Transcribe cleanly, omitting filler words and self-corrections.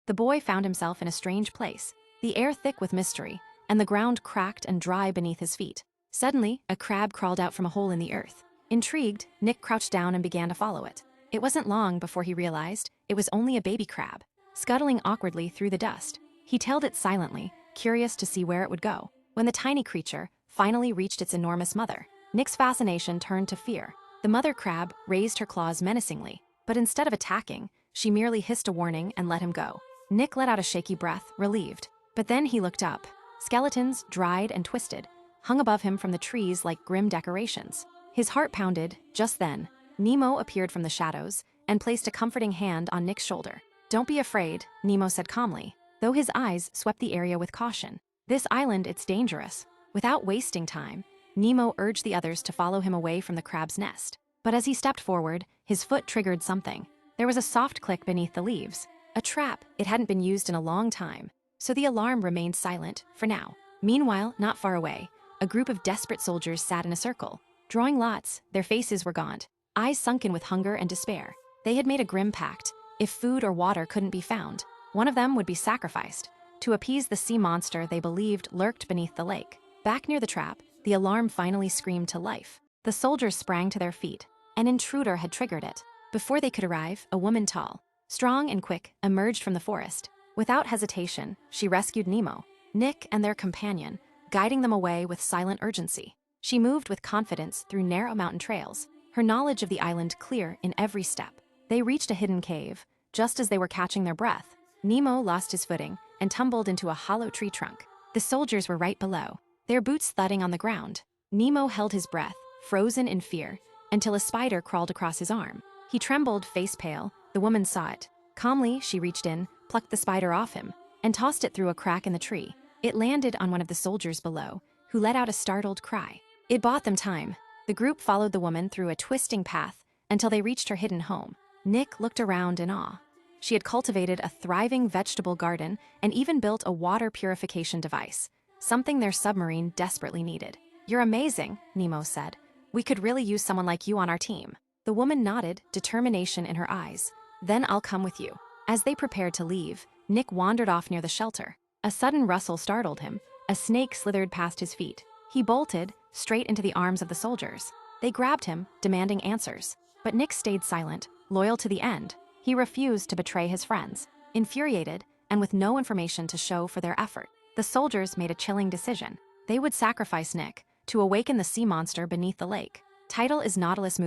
the boy found himself in a strange place, the air thick with mystery, and the ground cracked and dry beneath his feet. Suddenly, a crab crawled out from a hole in the earth. Intrigued, Nick crouched down and began to follow it. It wasn't long before he realized it was only a baby crab, scuttling awkwardly through the dust. He tailed it silently, curious to see where it would go. When the tiny creature finally reached its enormous mother, Nick's fascination turned to fear. The mother crab raised her claws menacingly, but instead of attacking, she merely hissed a warning and let him go. Nick let out a shaky breath, relieved. But then he looked up. Skeletons, dried and twisted, hung above him from the trees like grim decorations. His heart pounded. Just then, Nemo appeared from the shadows and placed a comforting hand on Nick's shoulder. "Don't be afraid," Nemo said calmly, though his eyes swept the area with caution. "This island, it's dangerous." Without wasting time, Nemo urged the others to follow him away from the crab's nest. But as he stepped forward, his foot triggered something. There was a soft click beneath the leaves. A trap. It hadn't been used in a long time, so the alarm remained silent for now. Meanwhile, not far away, a group of desperate soldiers sat in a circle, drawing lots. Their faces were gaunt, eyes sunken with hunger and despair. They had made a grim pact. If food or water couldn't be found, one of them would be sacrificed to appease the sea monster they believed lurked beneath the lake. Back near the trap, the alarm finally screamed to life. The soldiers sprang to their feet. An intruder had triggered it. Before they could arrive, a woman tall, strong and quick, emerged from the forest. Without hesitation, she rescued Nemo, Nick, and their companion, guiding them away with silent urgency. She moved with confidence through narrow mountain trails, her knowledge of the island clear in every step. They reached a hidden cave. Just as they were catching their breath, Nemo lost his footing and tumbled into a hollow tree trunk. The soldiers were right below, their boots thudding on the ground. Nemo held his breath, frozen in fear, until a spider crawled across his arm. He trembled, face pale. The woman saw it. Calmly, she reached in, plucked the spider off him, and tossed it through a crack in the tree. It landed on one of the soldiers below, who let out a startled cry. It bought them time. The group followed the woman through a twisting path until they reached her hidden home. Nick looked around in awe. She had cultivated a thriving vegetable garden and even built a water purification device, something their submarine desperately needed. "You're amazing," Nemo said. "We could really use someone like you on our team." The woman nodded, determination in her eyes. "Then I'll come with you." As they prepared to leave, Nick wandered off near the shelter. A sudden rustle startled him. A snake slithered past his feet. He bolted, straight into the arms of the soldiers. They grabbed him, demanding answers. But Nick stayed silent, loyal to the end. He refused to betray his friends. Infuriated, and with no information to show for their effort, the soldiers made a chilling decision. They would sacrifice Nick to awaken the sea monster beneath the lake. Title is Nautilus Movie.